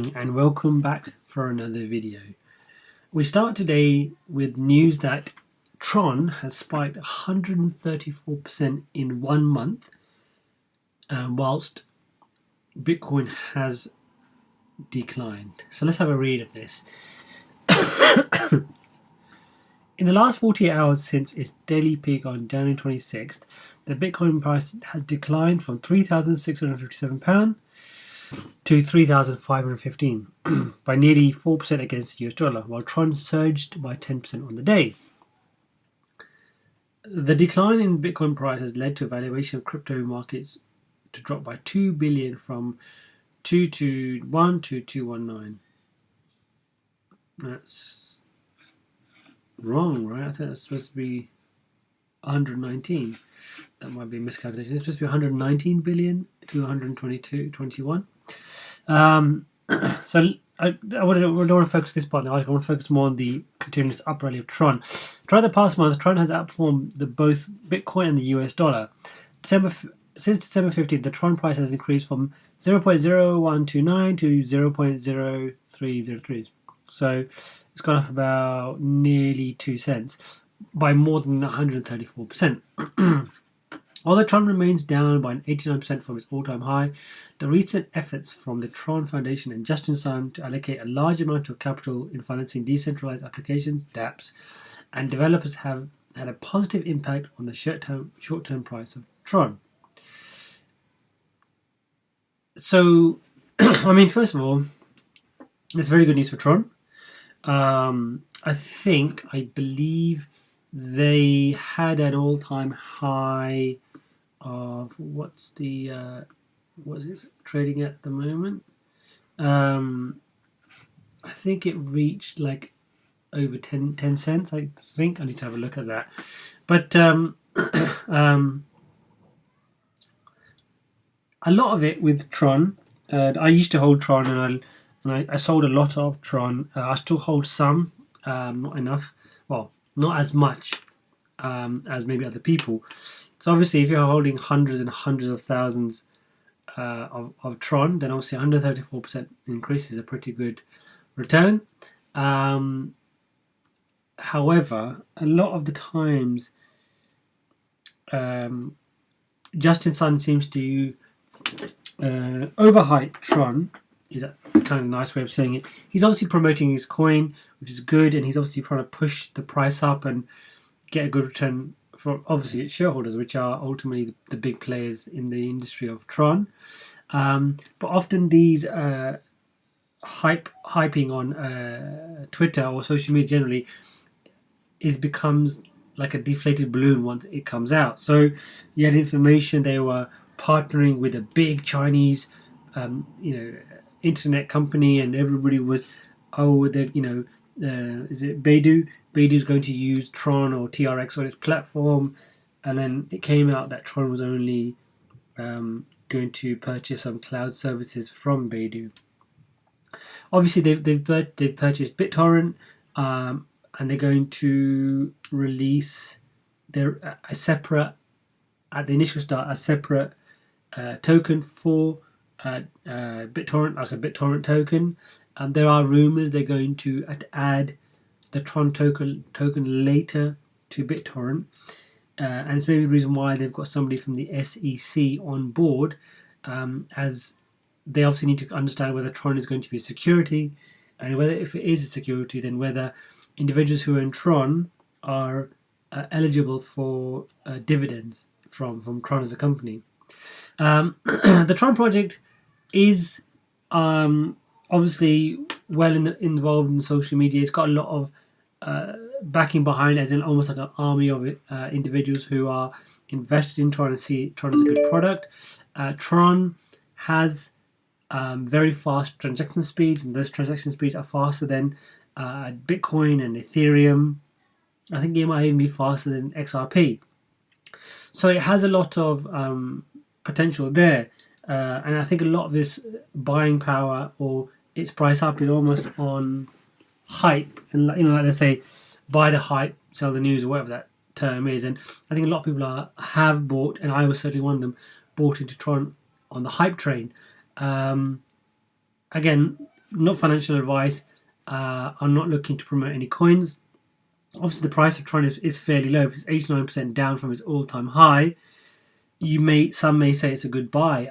morning and welcome back for another video. We start today with news that Tron has spiked 134% in 1 month, whilst Bitcoin has declined. So let's have a read of this. In the last 48 hours since its daily peak on January 26th, the Bitcoin price has declined from £3,657 to 3,515 by nearly 4% against the US dollar, while Tron surged by 10% on the day. The decline in Bitcoin price has led to a valuation of crypto markets to drop by 2 billion from 221 to 219. That's wrong, right? I think that's supposed to be 119. That might be a miscalculation. It's supposed to be 119 billion to 122.21. So I don't want to focus this part now. I want to focus more on the continuous up rally of Tron. Throughout the past month, Tron has outperformed both Bitcoin and the US dollar. Since December 15th, the Tron price has increased from 0.0129 to 0.0303. So it's gone up about nearly 2 cents by more than 134%. Although Tron remains down by 89% from its all-time high, the recent efforts from the Tron Foundation and Justin Sun to allocate a large amount of capital in financing decentralized applications, dApps, and developers have had a positive impact on the short-term price of Tron. So, I mean, first of all, it's very good news for Tron. I believe they had an all-time high of what's it trading at the moment? I think it reached like over 10 cents. I think I need to have a look at that. But a lot of it with Tron. I used to hold Tron, and I sold a lot of Tron. I still hold some, not enough. Well, not as much as maybe other people. So obviously, if you're holding hundreds and hundreds of thousands of Tron, then obviously 134% increase is a pretty good return. However, a lot of the times, Justin Sun seems to overhype Tron. Is a kind of nice way of saying it. He's obviously promoting his coin, which is good, and he's obviously trying to push the price up and get a good return for obviously its shareholders, which are ultimately the big players in the industry of Tron. But often these hyping on Twitter or social media generally becomes like a deflated balloon once it comes out. So you had information they were partnering with a big Chinese, internet company, and everybody was, is it Baidu? Baidu's going to use Tron or TRX on its platform, and then it came out that Tron was only going to purchase some cloud services from Baidu. Obviously, they've purchased BitTorrent, and they're going to release a separate token for BitTorrent, like a BitTorrent token. There are rumors they're going to add the Tron token later to BitTorrent, and it's maybe the reason why they've got somebody from the SEC on board, as they obviously need to understand whether Tron is going to be a security, and whether, if it is a security, then whether individuals who own Tron are eligible for dividends from Tron as a company. The Tron project is obviously involved in social media. It's got a lot of backing behind it, as in almost like an army of individuals who are invested in Tron and see Tron as a good product. Tron has very fast transaction speeds, and those transaction speeds are faster than Bitcoin and Ethereum. I think it might even be faster than XRP. So it has a lot of potential there, and I think a lot of this buying power or its price up is almost on hype, and like they say, buy the hype, sell the news, or whatever that term is. And I think a lot of people have bought, and I was certainly one of them, bought into Tron on the hype train. Again, not financial advice. I'm not looking to promote any coins. Obviously, the price of Tron is fairly low. If it's 89% down from its all-time high, some may say it's a good buy.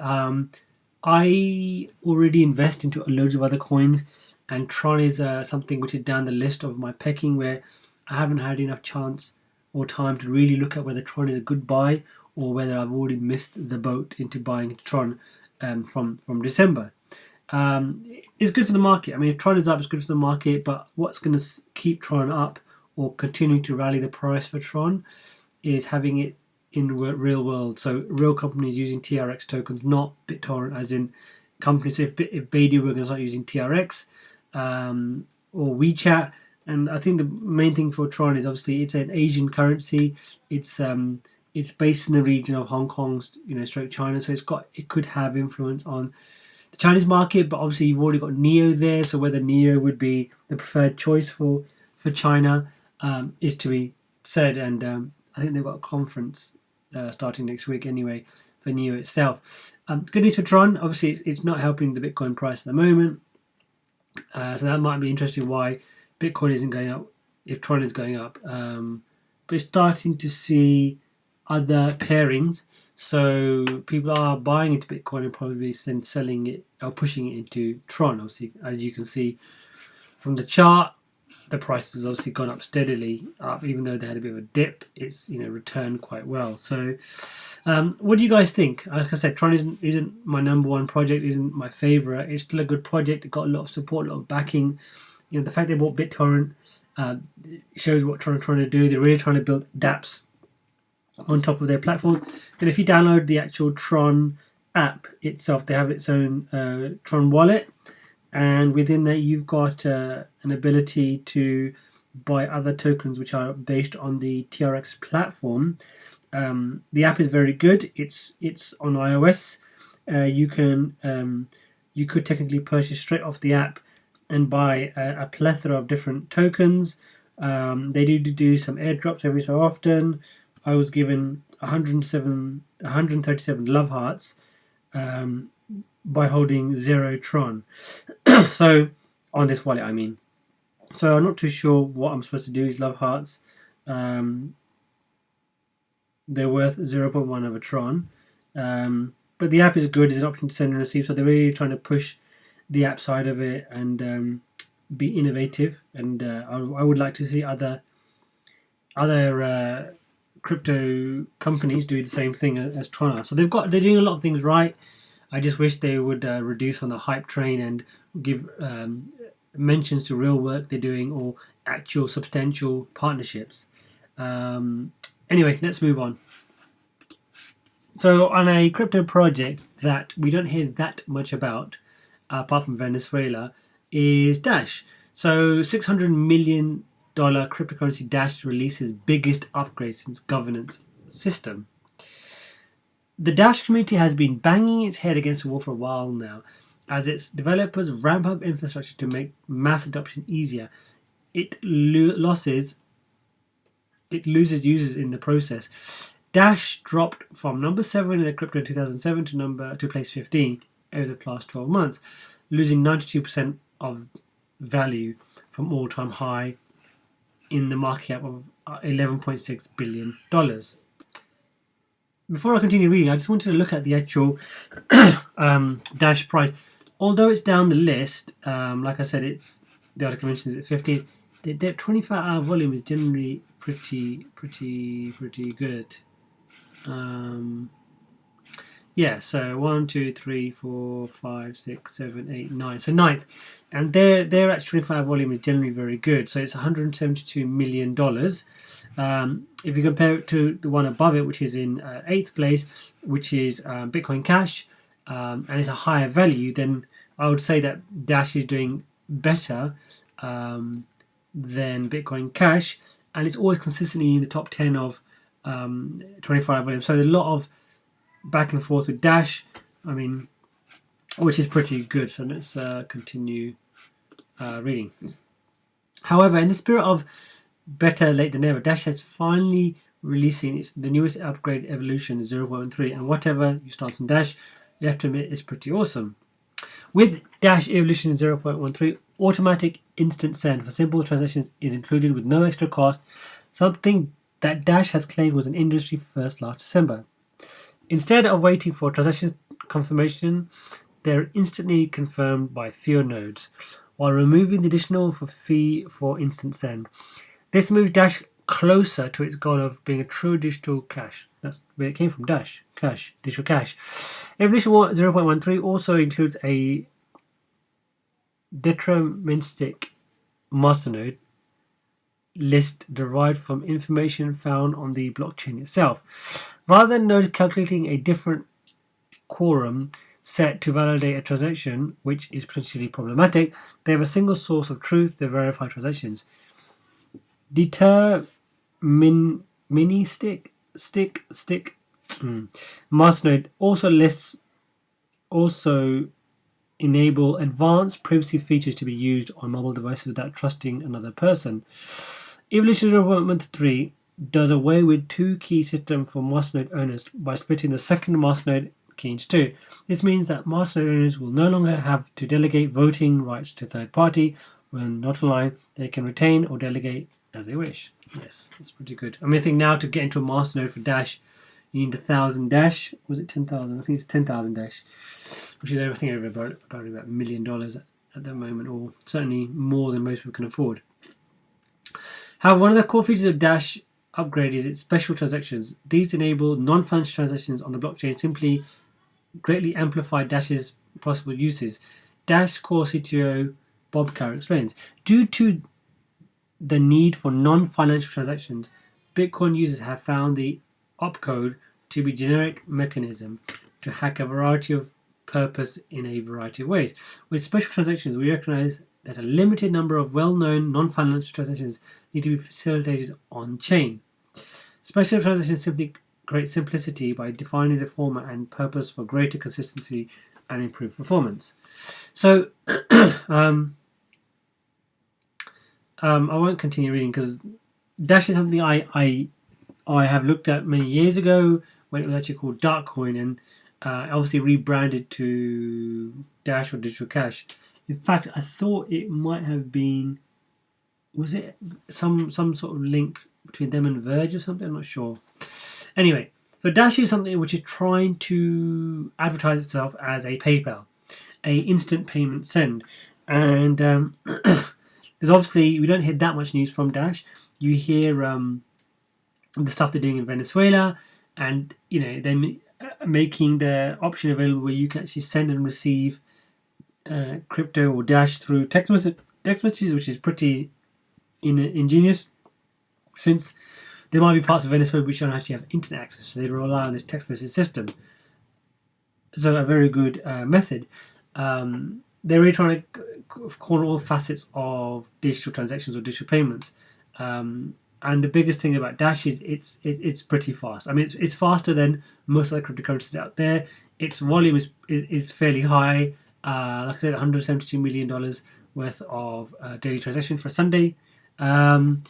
I already invest into loads of other coins, and Tron is something which is down the list of my pecking, where I haven't had enough chance or time to really look at whether Tron is a good buy or whether I've already missed the boat into buying Tron from December. It's good for the market. I mean, if Tron is up, it's good for the market, but what's going to keep Tron up or continuing to rally the price for Tron is having it in the real world. So real companies using TRX tokens, not BitTorrent, as in companies. If Baidu were going to start using TRX or WeChat, and I think the main thing for Tron is obviously it's an Asian currency. It's based in the region of Hong Kong, stroke China, so it could have influence on the Chinese market. But obviously you've already got Neo there, so whether Neo would be the preferred choice for China is to be said. And I think they've got a conference starting next week anyway for Neo itself. Good news for Tron. Obviously it's not helping the Bitcoin price at the moment, so that might be interesting why Bitcoin isn't going up if Tron is going up. But it's starting to see other pairings, so people are buying into Bitcoin and probably then selling it or pushing it into Tron. Obviously, as you can see from the chart, the price has obviously gone up steadily up, even though they had a bit of a dip. It's returned quite well. So what do you guys think? Like I said, Tron isn't my number one project, isn't my favorite. It's still a good project. It got a lot of support, a lot of backing. The fact they bought BitTorrent shows what Tron are trying to do. They're really trying to build dApps on top of their platform. And if you download the actual Tron app itself, they have its own Tron wallet, and within that you've got an ability to buy other tokens which are based on the TRX platform. The app is very good. It's on iOS. You could technically purchase straight off the app and buy a plethora of different tokens. They do some airdrops every so often. I was given 137 love hearts by holding 0 Tron. So on this wallet, I mean. So I'm not too sure what I'm supposed to do with these love hearts. They're worth 0.1 of a Tron. But the app is good. There's an option to send and receive. So they're really trying to push the app side of it and be innovative. And I would like to see other crypto companies do the same thing as Tron are. So they're doing a lot of things right. I just wish they would reduce on the hype train and give mentions to real work they're doing or actual substantial partnerships. Anyway, let's move on. So on a crypto project that we don't hear that much about, apart from Venezuela, is Dash. So $600 million cryptocurrency Dash releases biggest upgrade since governance system. The Dash community has been banging its head against the wall for a while now, as its developers ramp up infrastructure to make mass adoption easier. It loses users in the process. Dash dropped from number 7 in the crypto in 2007 to place 15 over the past 12 months, losing 92% of value from all-time high in the market cap of $11.6 billion. Before I continue reading, I just wanted to look at the actual Dash price. Although it's down the list, like I said, the article mentions it 15. The 24-hour volume is generally pretty good. Yeah, so 1, 2, 3, 4, 5, 6, 7, 8, 9. So ninth, and their actual 24-hour volume is generally very good. So it's $172 million. If you compare it to the one above it, which is in 8th place, which is Bitcoin Cash, and it's a higher value, then I would say that Dash is doing better than Bitcoin Cash, and it's always consistently in the top 10 of 24-hour volume. So there's a lot of back and forth with Dash, which is pretty good. So let's continue reading. However, in the spirit of better late than never, Dash has finally releasing the newest upgrade evolution 0.3, and whatever you start on Dash, you have to admit it's pretty awesome. With Dash Evolution 0.13, automatic instant send for simple transactions is included with no extra cost, something that Dash has claimed was an industry first last December. Instead of waiting for transaction confirmation, they're instantly confirmed by fewer nodes, while removing the additional fee for instant send. This moves Dash closer to its goal of being a true digital cash. That's where it came from, Dash, cash, digital cash. Evolution 0.13 also includes a deterministic masternode list derived from information found on the blockchain itself. Rather than nodes calculating a different quorum set to validate a transaction, which is potentially problematic, they have a single source of truth to verify transactions. Masternode also enable advanced privacy features to be used on mobile devices without trusting another person. Evolution 0.13 does away with two key systems for masternode owners by splitting the second masternode key into two. This means that masternode owners will no longer have to delegate voting rights to third party. When not online, they can retain or delegate as they wish. Yes, that's pretty good. I mean, I think now to get into a masternode for Dash, you need 1,000 Dash. Was it 10,000? I think it's 10,000 Dash, which is everything over about $1 million at the moment, or certainly more than most people can afford. However, one of the core features of Dash upgrade is its special transactions. These enable non-financial transactions on the blockchain, simply greatly amplify Dash's possible uses. Dash core CTO Bob Carr explains, due to the need for non-financial transactions, Bitcoin users have found the opcode to be a generic mechanism to hack a variety of purpose in a variety of ways. With special transactions, we recognize that a limited number of well-known non-financial transactions need to be facilitated on-chain. Special transactions simply create simplicity by defining the format and purpose for greater consistency and improved performance. So, I won't continue reading because Dash is something I have looked at many years ago when it was actually called Darkcoin, and obviously rebranded to Dash or Digital Cash. In fact, I thought it might have been, was it some sort of link between them and Verge or something? I'm not sure. Anyway, so Dash is something which is trying to advertise itself as a PayPal, a instant payment send, and there's obviously, we don't hear that much news from Dash. You hear the stuff they're doing in Venezuela, and they're making the option available where you can actually send and receive crypto or Dash through text messages, which is pretty ingenious, since there might be parts of Venezuela which don't actually have internet access, so they rely on this text message system. So a very good method. They're really trying to corner all facets of digital transactions or digital payments. And the biggest thing about Dash is it's pretty fast. I mean, it's faster than most other cryptocurrencies out there. Its volume is fairly high. Like I said, $172 million worth of daily transactions for Sunday. In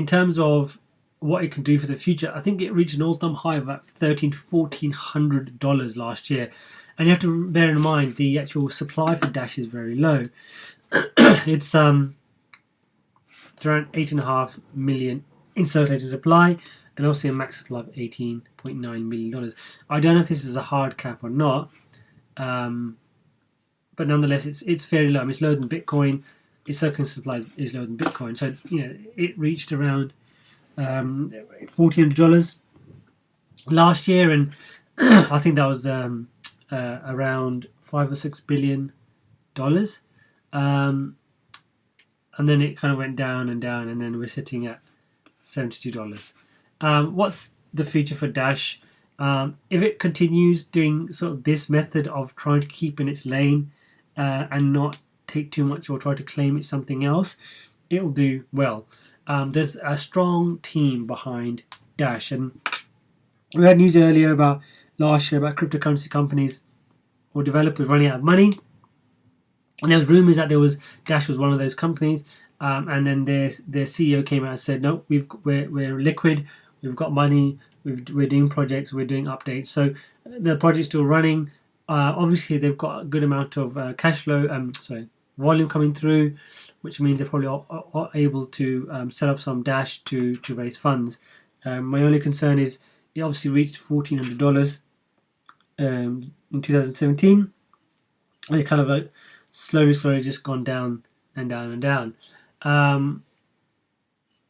terms of what it can do for the future, I think it reached an all-time high of about $1,300 to $1,400 last year. And you have to bear in mind the actual supply for Dash is very low. It's around 8.5 million in circulating supply, and also a max supply of $18.9 million. I don't know if this is a hard cap or not, but nonetheless, it's fairly low. I mean, it's lower than Bitcoin. Its circulating supply is lower than Bitcoin, so it reached around $1,400 last year, and I think that was around $5 or $6 billion. And then it kind of went down and down, and then we're sitting at $72. What's the future for Dash? If it continues doing sort of this method of trying to keep in its lane and not take too much or try to claim it's something else, it will do well. There's a strong team behind Dash, and we had news earlier last year about cryptocurrency companies or developers running out of money. And there was rumours that Dash was one of those companies, and then their CEO came out and said, "No, we're liquid. We've got money. we're doing projects, we're doing updates. So the project's still running. Obviously, they've got a good amount of cash flow. Volume coming through, which means they're probably are able to sell off some Dash to raise funds. My only concern is it obviously reached $1,400 in 2017. And it's kind of like slowly just gone down and down and down.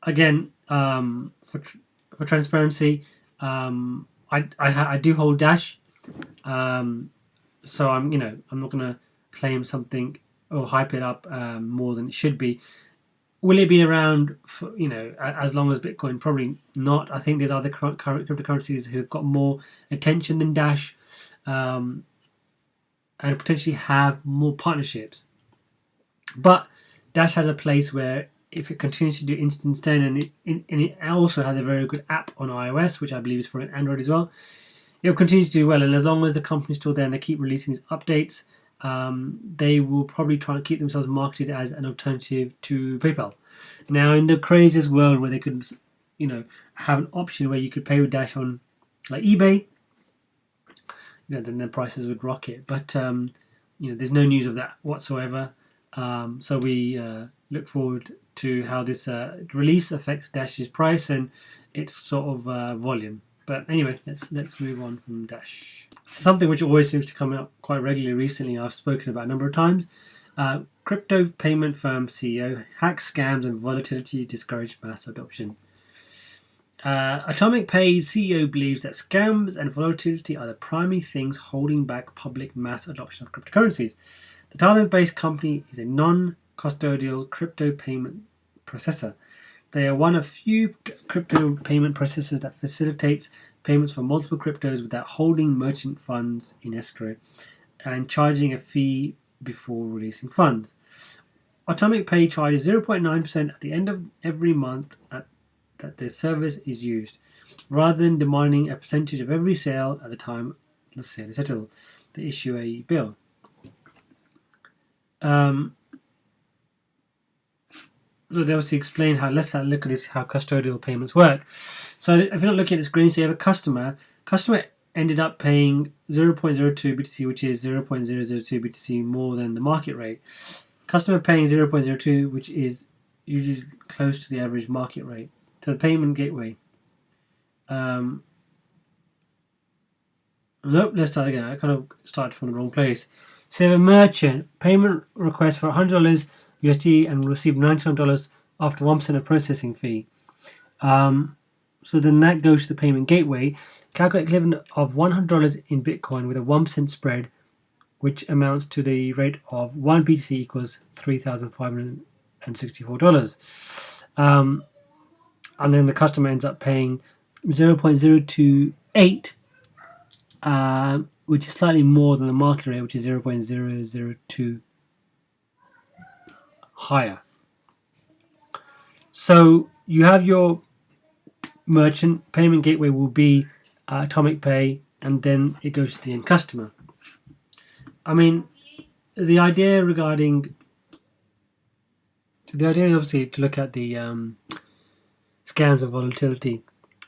Again, for transparency, I do hold Dash, so I'm not gonna claim something or hype it up more than it should be. Will it be around for, as long as Bitcoin? Probably not. I think there's other current cryptocurrencies who've got more attention than Dash, and potentially have more partnerships. But Dash has a place where if it continues to do instant send, and it also has a very good app on iOS, which I believe is for Android as well, it'll continue to do well. And as long as the company's still there and they keep releasing these updates, they will probably try and keep themselves marketed as an alternative to PayPal. Now, in the craziest world where they could, have an option where you could pay with Dash on like eBay, then the prices would rocket. But there's no news of that whatsoever. So we look forward to how this release affects Dash's price and its sort of volume. But anyway, let's move on from Dash. Something which always seems to come up quite regularly recently, I've spoken about a number of times. Crypto payment firm CEO: hacks, scams, and volatility discourage mass adoption. Atomic Pay CEO believes that scams and volatility are the primary things holding back public mass adoption of cryptocurrencies. The Thailand-based company is a non-custodial crypto payment processor. They are one of few crypto payment processors that facilitates payments for multiple cryptos without holding merchant funds in escrow and charging a fee before releasing funds. Atomic Pay charges 0.9% at the end of every month that their service is used, rather than demanding a percentage of every sale at the time the sale is settled. They issue a bill. So they obviously explain how. Let's have a look at this, how custodial payments work. So if you're not looking at the screen, so you have a customer ended up paying 0.02 BTC, which is 0.002 BTC more than the market rate. Customer paying 0.02, which is usually close to the average market rate. To the payment gateway. Nope, let's start again. I kind of started from the wrong place. So you have a merchant payment request for $100 USD and will receive $99 after 1% of processing fee. So then that goes to the payment gateway. Calculate equivalent of $100 in Bitcoin with a 1% spread, which amounts to the rate of 1 BTC equals $3,564. And then the customer ends up paying 0.028, which is slightly more than the market rate, which is 0.002 higher. So you have your merchant payment gateway will be Atomic Pay, and then it goes to the end customer. I mean, the idea is obviously to look at the scams and volatility,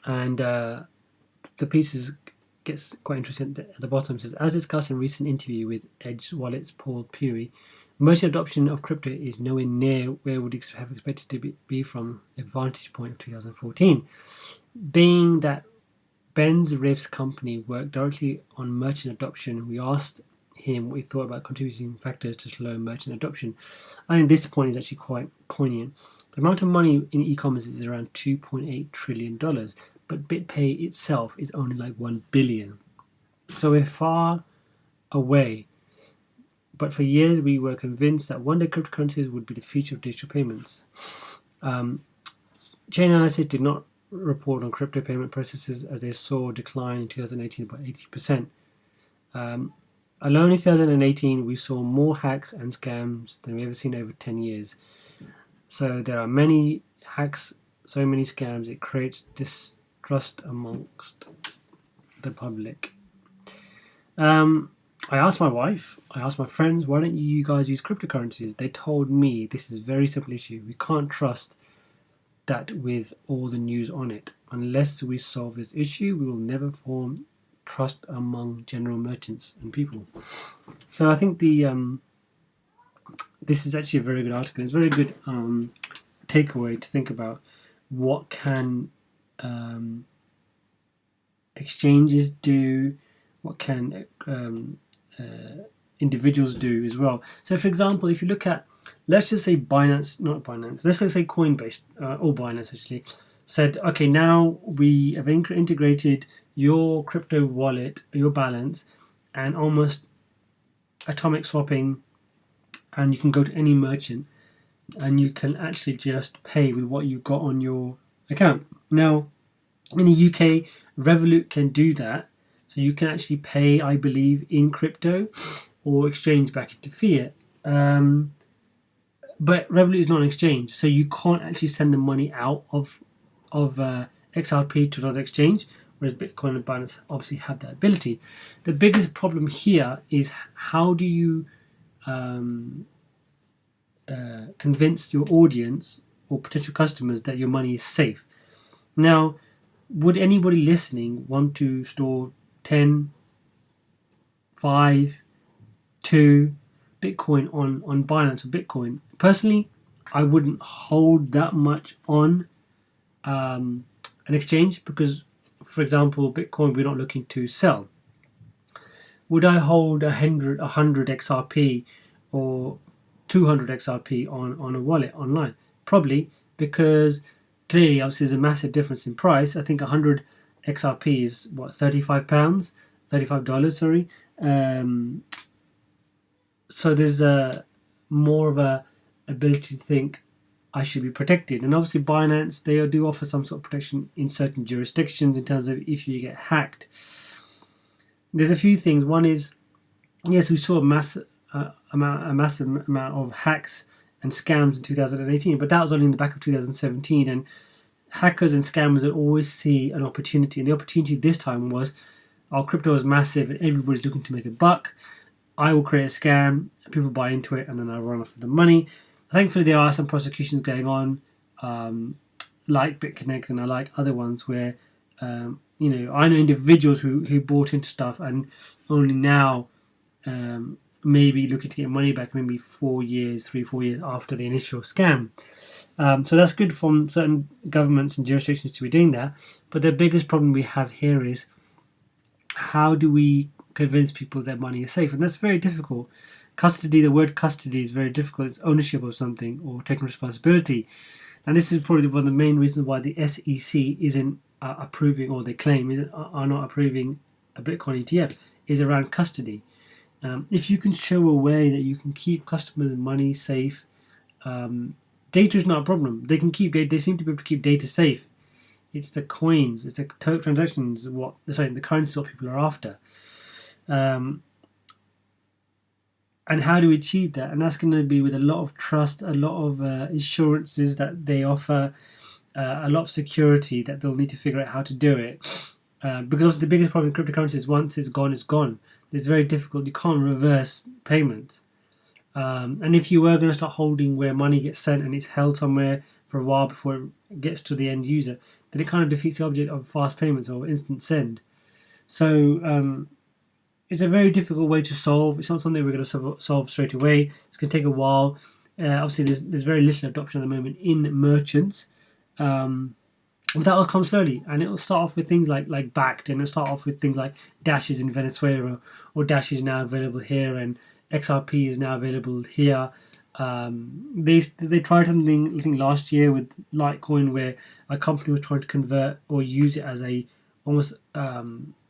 and the pieces gets quite interesting at the bottom. It says, as discussed in a recent interview with Edge Wallet's Paul Pewry, merchant adoption of crypto is nowhere near where would have expected to be from a vantage point of 2014. Being that Ben's Riff's company worked directly on merchant adoption, we asked him what he thought about contributing factors to slow merchant adoption. I think this point is actually quite poignant. The amount of money in e-commerce is around $2.8 trillion, but BitPay itself is only like $1 billion. So we're far away. But for years we were convinced that one day cryptocurrencies would be the future of digital payments. Chainalysis did not report on crypto payment processes as they saw a decline in 2018 by 80%. Alone in 2018, we saw more hacks and scams than we've ever seen over 10 years. So there are many hacks, so many scams, it creates distrust amongst the public. I asked my wife, I asked my friends, why don't you guys use cryptocurrencies? They told me this is a very simple issue. We can't trust that with all the news on it. Unless we solve this issue, we will never form trust among general merchants and people. So I think this is actually a very good article. It's a very good takeaway to think about. What can exchanges do? What can individuals do as well? So, for example, if you look at, let's just say Binance, not Binance, let's say Coinbase, or Binance actually, said, okay, now we have integrated your crypto wallet, your balance, and almost atomic swapping, and you can go to any merchant and you can actually just pay with what you've got on your account. Now, in the UK, Revolut can do that. So you can actually pay, I believe, in crypto or exchange back into fiat. But Revolut is not an exchange, so you can't actually send the money out of XRP to another exchange, whereas Bitcoin and Binance obviously have that ability. The biggest problem here is how do you convince your audience or potential customers that your money is safe? Now, would anybody listening want to store 10, 5, 2 Bitcoin on Binance or Bitcoin? Personally, I wouldn't hold that much on an exchange because, for example, Bitcoin we're not looking to sell. Would I hold 100 XRP or 200 XRP on a wallet online? Probably, because clearly, obviously, there's a massive difference in price. I think 100 XRP is what, £35, $35, sorry. So there's more of a ability to think I should be protected. And obviously, Binance, they do offer some sort of protection in certain jurisdictions in terms of if you get hacked. There's a few things. One is, yes, we saw a massive amount of hacks and scams in 2018, but that was only in the back of 2017. And hackers and scammers would always see an opportunity. And the opportunity this time was, our crypto is massive and everybody's looking to make a buck. I will create a scam, people buy into it, and then I run off with the money. Thankfully, there are some prosecutions going on, like BitConnect, and I like other ones where, I know individuals who bought into stuff and only now maybe looking to get money back, maybe 4 years, 3-4 years after the initial scam. So that's good from certain governments and jurisdictions to be doing that. But the biggest problem we have here is, how do we convince people that money is safe? And that's very difficult. Custody, the word custody is very difficult. It's ownership of something or taking responsibility. And this is probably one of the main reasons why the SEC isn't approving, or they claim are not approving a Bitcoin ETF, is around custody. If you can show a way that you can keep customers' money safe, data is not a problem. They can keep data. They seem to be able to keep data safe. It's the coins, it's the transactions, the currency is what people are after. And how do we achieve that? And that's going to be with a lot of trust, a lot of assurances that they offer, a lot of security that they'll need to figure out how to do it. Because also the biggest problem in cryptocurrency is once it's gone, it's gone. It's very difficult. You can't reverse payments. And if you were going to start holding where money gets sent and it's held somewhere for a while before it gets to the end user, then it kind of defeats the object of fast payments or instant send. So it's a very difficult way to solve. It's not something we're going to solve straight away. It's going to take a while. Obviously, there's very little adoption at the moment in merchants. But that will come slowly, and it will start off with things like Backed, and it'll start off with things like Dashes in Venezuela, or Dash is now available here, and XRP is now available here. They tried something, I think, last year with Litecoin, where a company was trying to convert or use it as a almost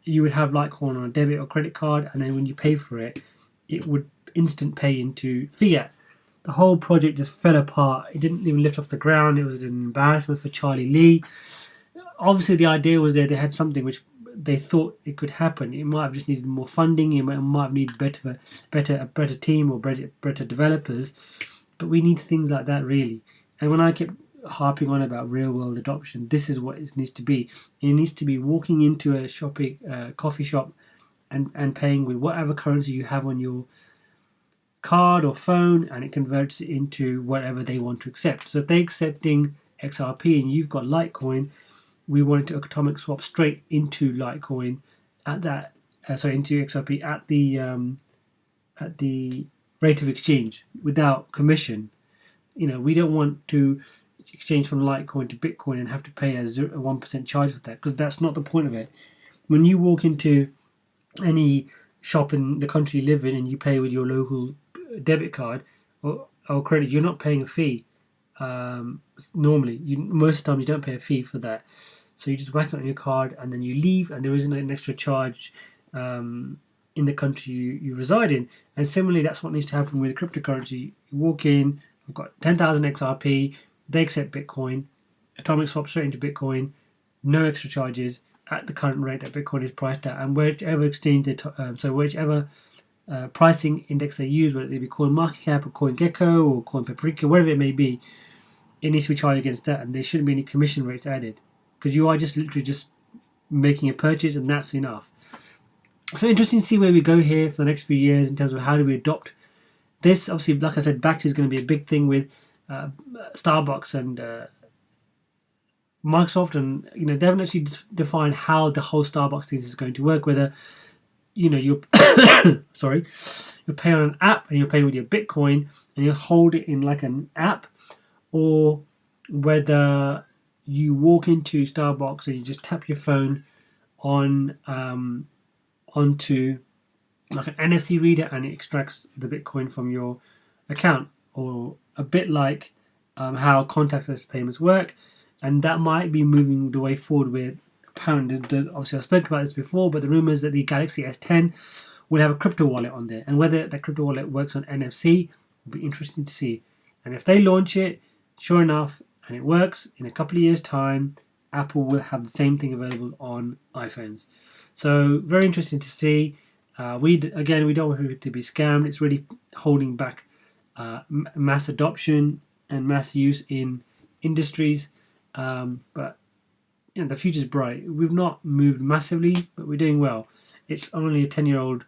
you would have Litecoin on a debit or credit card, and then when you pay for it, it would instant pay into fiat. The whole project just fell apart. It didn't even lift off the ground. It was an embarrassment for Charlie Lee. Obviously, the idea was there. They had something which they thought it could happen. It might have just needed more funding. It might have needed a better team or better developers. But we need things like that, really. And when I kept harping on about real world adoption, this is what it needs to be. It needs to be walking into a coffee shop and paying with whatever currency you have on your card or phone, and it converts it into whatever they want to accept. So if they're accepting XRP and you've got Litecoin, we wanted to atomic swap straight into Litecoin at that, into XRP at the rate of exchange without commission. We don't want to exchange from Litecoin to Bitcoin and have to pay a 1% charge for that, because that's not the point of it. When you walk into any shop in the country you live in and you pay with your local debit card or credit, you're not paying a fee. Normally, most of the time you don't pay a fee for that. So you just whack it on your card and then you leave, and there isn't an extra charge in the country you reside in. And similarly, that's what needs to happen with cryptocurrency. You walk in, I've got 10,000 XRP, they accept Bitcoin, atomic swap straight into Bitcoin, no extra charges at the current rate that Bitcoin is priced at, and whichever exchange whichever pricing index they use, whether it be CoinMarketCap or CoinGecko or CoinPaprika, whatever it may be, it needs to be charged against that, and there shouldn't be any commission rates added, because you are just literally just making a purchase, and that's enough. So interesting to see where we go here for the next few years in terms of how do we adopt this. Obviously, like I said, Bakkt is going to be a big thing with Starbucks and Microsoft, and they haven't actually defined how the whole Starbucks thing is going to work. Whether you sorry, you pay on an app and you pay with your Bitcoin and you hold it in like an app, or whether you walk into Starbucks and you just tap your phone on onto like an NFC reader and it extracts the Bitcoin from your account, or a bit like how contactless payments work. And that might be moving the way forward with apparently, obviously I spoke about this before, but the rumors that the Galaxy S10 will have a crypto wallet on there, and whether that crypto wallet works on NFC will be interesting to see. And if they launch it, sure enough, and it works, in a couple of years' time, Apple will have the same thing available on iPhones. So very interesting to see. We don't want people to be scammed. It's really holding back mass adoption and mass use in industries. But the future's bright. We've not moved massively, but we're doing well. It's only a 10-year-old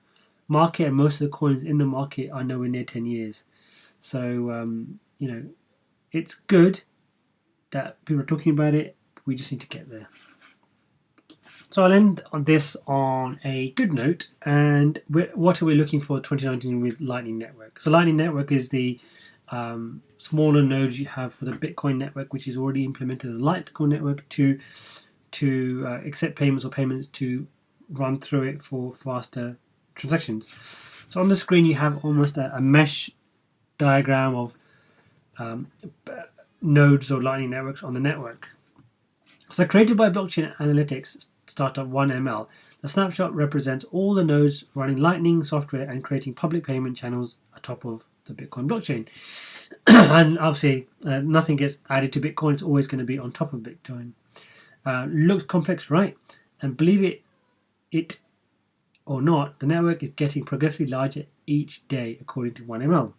market, and most of the coins in the market are nowhere near 10 years. So it's good that people are talking about it. We just need to get there. So I'll end on this on a good note. And what are we looking for 2019 with Lightning Network? So Lightning Network is the smaller nodes you have for the Bitcoin network, which is already implemented the Litecoin network to accept payments or payments to run through it for faster transactions. So on the screen you have almost a mesh diagram of nodes or Lightning networks on the network. So created by blockchain analytics startup 1ML, the snapshot represents all the nodes running Lightning software and creating public payment channels atop of the Bitcoin blockchain. And obviously nothing gets added to Bitcoin, it's always going to be on top of Bitcoin. Looks complex, right? And believe it or not, the network is getting progressively larger each day according to 1ML.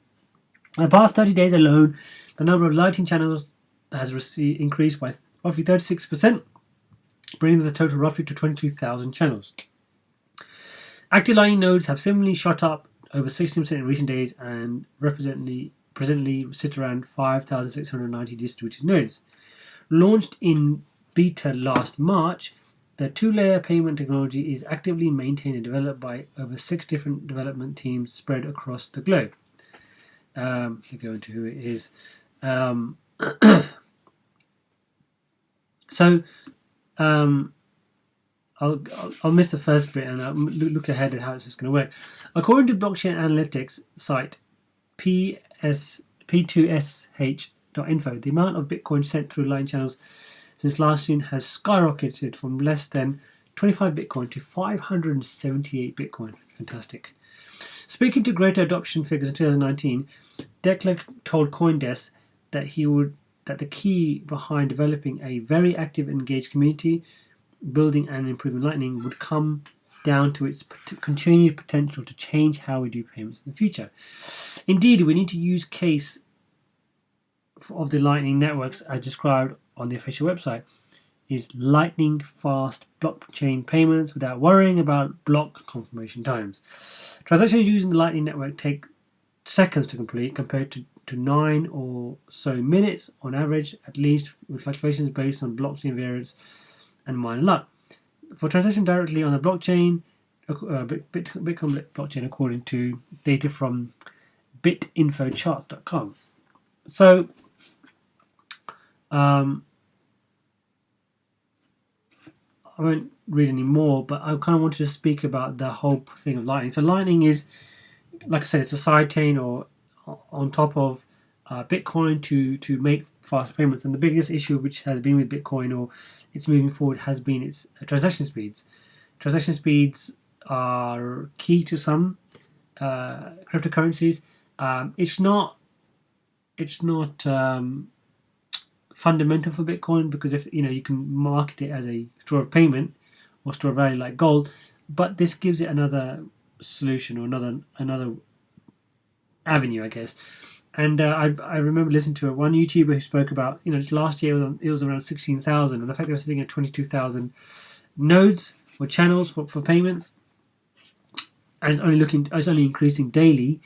In the past 30 days alone, the number of Lightning channels has increased by roughly 36%, bringing the total roughly to 22,000 channels. Active Lightning nodes have similarly shot up over 16% in recent days and presently sit around 5,690 distributed nodes. Launched in beta last March, the two-layer payment technology is actively maintained and developed by over 6 different development teams spread across the globe. I'll go into who it is. I'll miss the first bit and I'll look ahead at how it's just going to work. According to blockchain analytics site P2SH.info, the amount of Bitcoin sent through Lightning channels since last June has skyrocketed from less than 25 Bitcoin to 578 Bitcoin. Fantastic. Speaking to greater adoption figures in 2019, Declan told CoinDesk that the key behind developing a very active and engaged community, building and improving Lightning, would come down to its continued potential to change how we do payments in the future. Indeed, we need to use case of the Lightning networks as described on the official website is lightning fast blockchain payments without worrying about block confirmation times. Transactions using the Lightning network take seconds to complete compared to 9 or so minutes on average, at least, with fluctuations based on blockchain variance and mine a lot. For transaction directly on the blockchain, Bitcoin blockchain, according to data from bitinfocharts.com. So, I won't read any more, but I kind of wanted to speak about the whole thing of Lightning. So Lightning is, like I said, it's a sidechain or on top of Bitcoin to make fast payments. And the biggest issue which has been with Bitcoin or it's moving forward has been its transaction speeds. Transaction speeds are key to some cryptocurrencies. It's not fundamental for Bitcoin because if you can market it as a store of payment or store of value like gold, but this gives it another solution or another avenue, I guess. And I remember listening to one YouTuber who spoke about last year it was around 16,000, and the fact they were sitting at 22,000 nodes or channels for payments, and it's only increasing daily.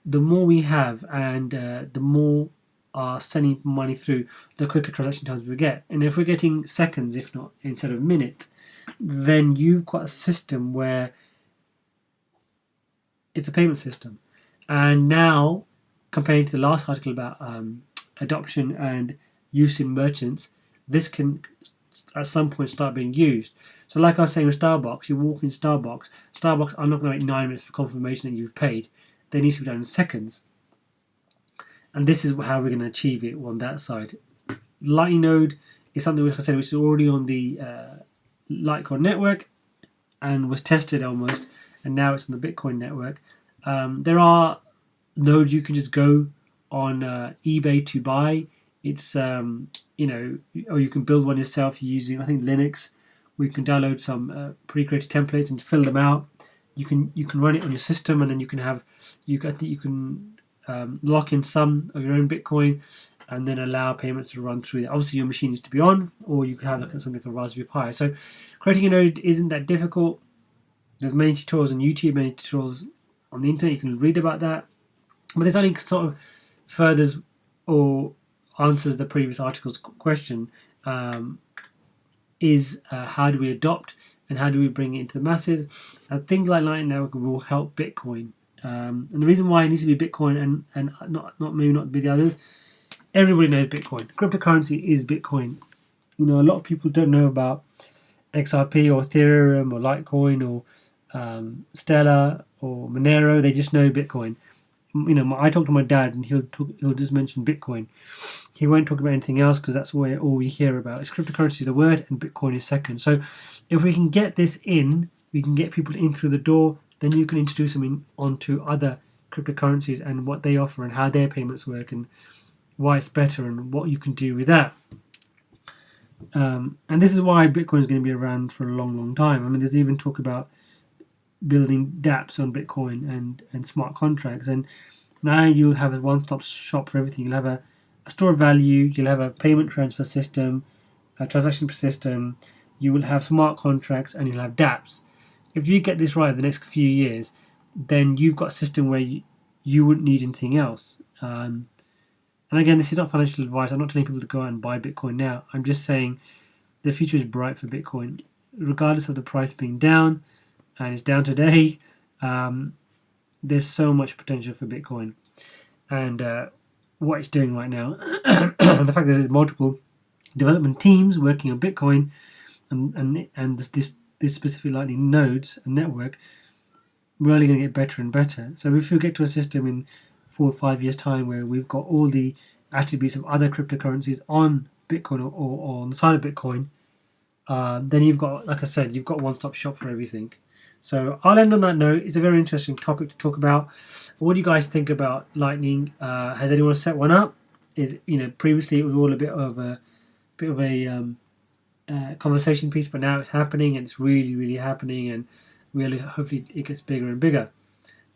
The more we have, and the more are sending money through, the quicker transaction times we get. And if we're getting seconds, if not instead of minutes, then you've got a system where it's a payment system. And now, comparing to the last article about adoption and use in merchants, this can at some point start being used. So like I was saying with Starbucks, you walk in Starbucks are not going to wait 9 minutes for confirmation that you've paid. They need to be done in seconds. And this is how we're going to achieve it on that side. Lightning node is something, like I said, which is already on the Litecoin network and was tested almost, and now it's on the Bitcoin network. There are nodes you can just go on eBay to buy. It's or you can build one yourself using, I think, Linux. We can download some pre-created templates and fill them out. You can run it on your system, and then you can lock in some of your own Bitcoin, and then allow payments to run through that. Obviously, your machine needs to be on, or you could have something like a Raspberry Pi. So, creating a node isn't that difficult. There's many tutorials on YouTube, many tutorials on the internet. You can read about that, but this only sort of furthers or answers the previous article's question. Is how do we adopt and how do we bring it into the masses? And things like Lightning Network will help Bitcoin. And the reason why it needs to be Bitcoin and not be the others, everybody knows Bitcoin. Cryptocurrency is Bitcoin. A lot of people don't know about XRP or Ethereum or Litecoin or Stellar or Monero. They just know Bitcoin. I talk to my dad and he'll just mention Bitcoin. He won't talk about anything else because that's all we hear about. It's cryptocurrency is the word and Bitcoin is second. So if we can get this in, we can get people in through the door. Then you can introduce them onto other cryptocurrencies and what they offer and how their payments work and why it's better and what you can do with that. And this is why Bitcoin is going to be around for a long, long time. I mean, there's even talk about building dApps on Bitcoin and smart contracts. And now you'll have a one-stop shop for everything. You'll have a store of value. You'll have a payment transfer system, a transaction system. You will have smart contracts and you'll have dApps. If you get this right in the next few years, then you've got a system where you wouldn't need anything else. And again, this is not financial advice. I'm not telling people to go out and buy Bitcoin now. I'm just saying the future is bright for Bitcoin, regardless of the price being down, and it's down today. There's so much potential for Bitcoin, and what it's doing right now, and the fact that there's multiple development teams working on Bitcoin, and this specific Lightning nodes and network, we're only going to get better and better. So if we get to a system in 4 or 5 years' time where we've got all the attributes of other cryptocurrencies on Bitcoin or on the side of Bitcoin, then you've got, like I said, you've got one-stop shop for everything. So I'll end on that note. It's a very interesting topic to talk about. What do you guys think about Lightning? Has anyone set one up? Previously it was all a bit of a conversation piece, but now it's happening and it's really, really happening, and really hopefully it gets bigger and bigger.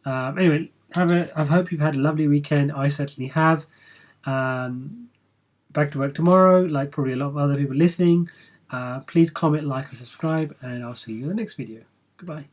Anyway, I hope you've had a lovely weekend. I certainly have. Back to work tomorrow, like probably a lot of other people listening. Please comment, like, and subscribe, and I'll see you in the next video. Goodbye.